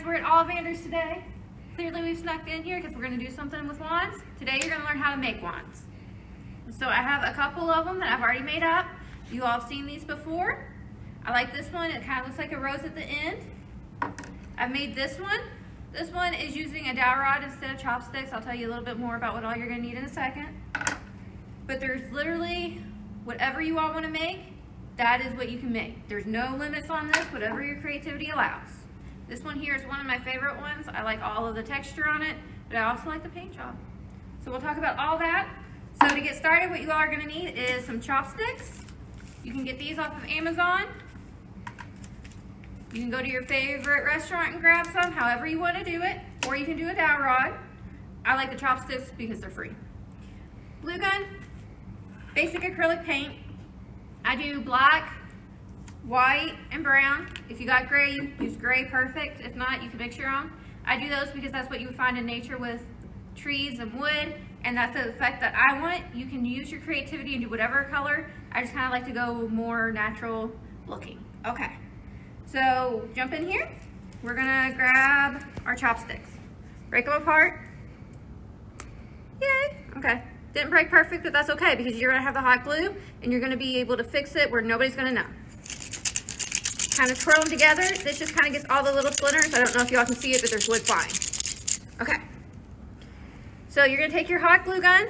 we're at Ollivanders today. Clearly we've snuck in here because we're going to do something with wands. Today you're going to learn how to make wands. So I have a couple of them that I've already made up. You all have seen these before. I like this one. It kind of looks like a rose at the end. I've made this one. This one is using a dowel rod instead of chopsticks. I'll tell you a little bit more about what all you're going to need in a second. But there's literally whatever you all want to make, that is what you can make. There's no limits on this, whatever your creativity allows. This one here is one of my favorite ones. I like all of the texture on it, but I also like the paint job. So we'll talk about all that. So to get started, what you all are going to need is some chopsticks. You can get these off of Amazon. You can go to your favorite restaurant and grab some, however you want to do it, or you can do a dowel rod. I like the chopsticks because they're free. Glue gun, basic acrylic paint. I do black, white, and brown. If you got gray, you use gray, perfect. If not, you can mix your own. I do those because that's what you would find in nature with trees and wood, and that's the effect that I want. You can use your creativity and do whatever color. I just kind of like to go more natural looking. Okay, so jump in here. We're gonna grab our chopsticks. Break them apart. Yay, okay. Didn't break perfect, but that's okay because you're gonna have the hot glue and you're gonna be able to fix it where nobody's gonna know. Kind of twirl them together. This just kind of gets all the little splinters. I don't know if y'all can see it, but there's wood flying. Okay. So you're gonna take your hot glue gun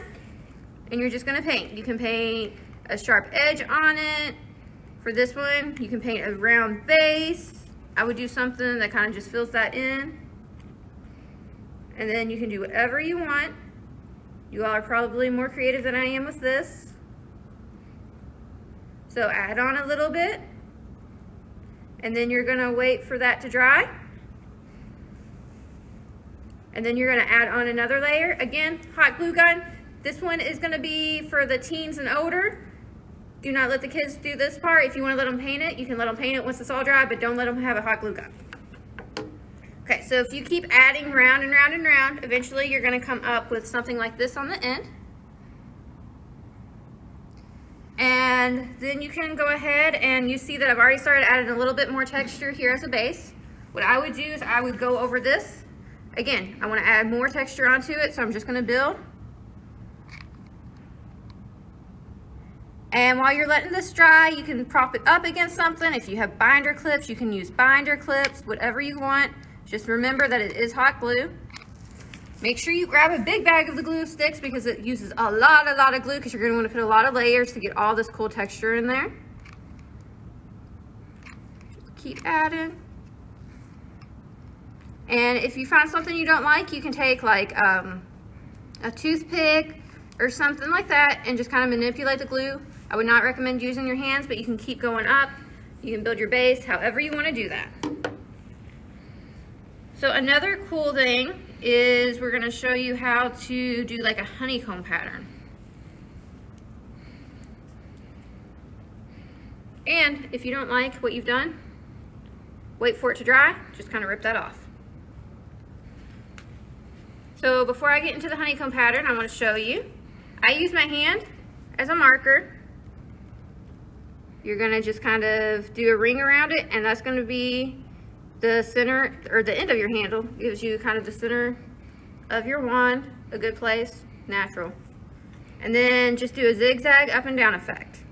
and you're just gonna paint. You can paint a sharp edge on it. For this one, you can paint a round base. I would do something that kind of just fills that in. And then you can do whatever you want. You all are probably more creative than I am with this. So add on a little bit. And then you're gonna wait for that to dry. And then you're gonna add on another layer. Again, hot glue gun. This one is gonna be for the teens and older. Do not let the kids do this part. If you wanna let them paint it, you can let them paint it once it's all dry, but don't let them have a hot glue gun. Okay, so if you keep adding round and round and round, eventually you're gonna come up with something like this on the end. And then you can go ahead and you see that I've already started adding a little bit more texture here as a base. What I would do is I would go over this. Again, I wanna add more texture onto it, so I'm just gonna build. And while you're letting this dry, you can prop it up against something. If you have binder clips, you can use binder clips, whatever you want. Just remember that it is hot glue. Make sure you grab a big bag of the glue sticks because it uses a lot of glue because you're going to want to put a lot of layers to get all this cool texture in there. Just keep adding. And if you find something you don't like, you can take like a toothpick or something like that and just kind of manipulate the glue. I would not recommend using your hands, but you can keep going up. You can build your base however you want to do that. So another cool thing is we're going to show you how to do like a honeycomb pattern. And if you don't like what you've done, wait for it to dry, just kind of rip that off. So before I get into the honeycomb pattern, I want to show you. I use my hand as a marker. You're going to just kind of do a ring around it, and that's going to be the center, or the end of your handle. Gives you kind of the center of your wand, a good place, natural. And then just do a zigzag up and down effect.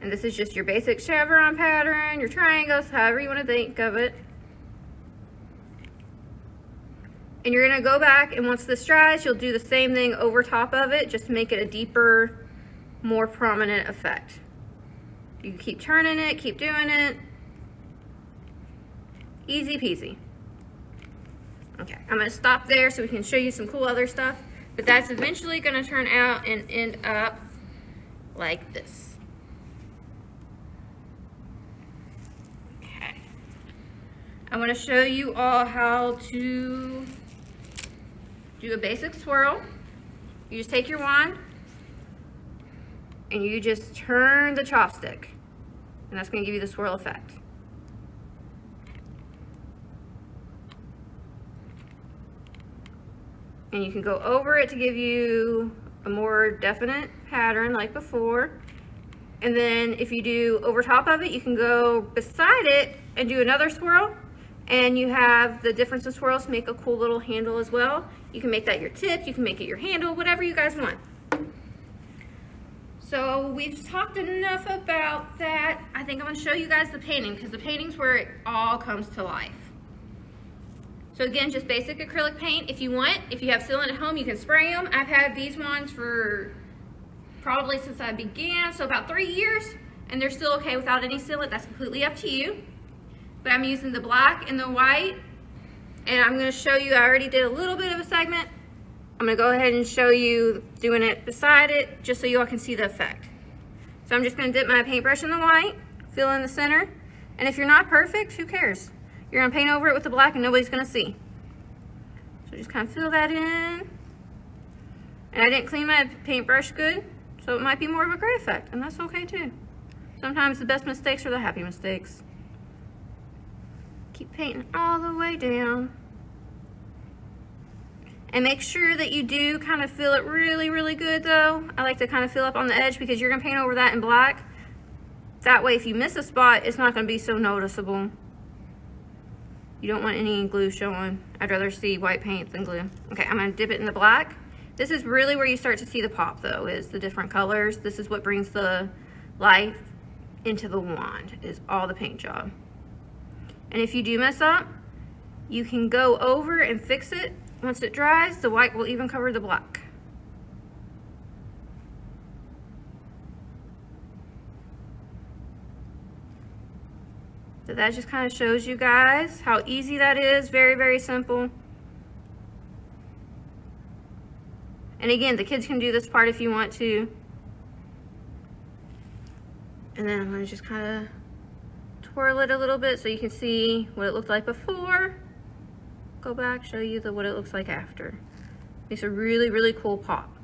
And this is just your basic chevron pattern, your triangles, however you want to think of it. And you're going to go back, and once this dries, you'll do the same thing over top of it, just to make it a deeper, more prominent effect. You keep turning it, keep doing it. Easy peasy. Okay, I'm gonna stop there so we can show you some cool other stuff, but that's eventually gonna turn out and end up like this. Okay. I wanna show you all how to do a basic swirl. You just take your wand and you just turn the chopstick, and that's gonna give you the swirl effect. And you can go over it to give you a more definite pattern like before. And then if you do over top of it, you can go beside it and do another swirl. And you have the difference in swirls to make a cool little handle as well. You can make that your tip, you can make it your handle, whatever you guys want. So we've talked enough about that. I think I'm gonna show you guys the painting, because the painting's where it all comes to life. So again, just basic acrylic paint. If you want, if you have sealant at home, you can spray them. I've had these ones for probably since I began, so about 3 years, and they're still okay without any sealant. That's completely up to you. But I'm using the black and the white, and I'm gonna show you, I already did a little bit of a segment. I'm gonna go ahead and show you doing it beside it, just so you all can see the effect. So I'm just gonna dip my paintbrush in the white, fill in the center, and if you're not perfect, who cares? You're gonna paint over it with the black and nobody's gonna see. So just kind of fill that in. And I didn't clean my paintbrush good, so it might be more of a gray effect, and that's okay too. Sometimes the best mistakes are the happy mistakes. Keep painting all the way down. And make sure that you do kind of fill it really, really good though. I like to kind of fill up on the edge because you're gonna paint over that in black. That way if you miss a spot, it's not gonna be so noticeable. You don't want any glue showing. I'd rather see white paint than glue. Okay, I'm gonna dip it in the black. This is really where you start to see the pop though, is the different colors. This is what brings the life into the wand, is all the paint job. And if you do mess up, you can go over and fix it. Once it dries, the white will even cover the black. So that just kind of shows you guys how easy that is. Very, very simple. And again, the kids can do this part if you want to. And then I'm going to just kind of twirl it a little bit so you can see what it looked like before. Go back, show you what it looks like after. Makes a really, really cool pop.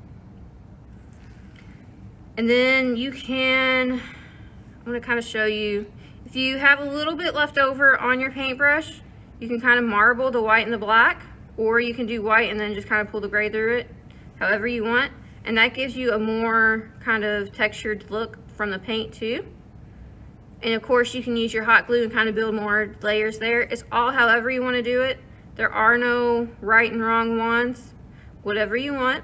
And then you can, I'm going to kind of show you, if you have a little bit left over on your paintbrush, you can kind of marble the white and the black, or you can do white and then just kind of pull the gray through it, however you want. And that gives you a more kind of textured look from the paint too. And of course you can use your hot glue and kind of build more layers there. It's all however you want to do it. There are no right and wrong ones. Whatever you want,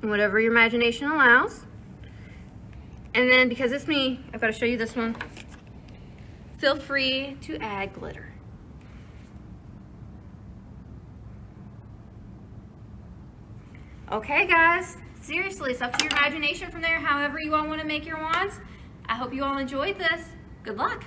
and whatever your imagination allows. And then because it's me, I've got to show you this one. Feel free to add glitter. Okay guys, seriously, it's up to your imagination from there, however you all want to make your wands. I hope you all enjoyed this. Good luck.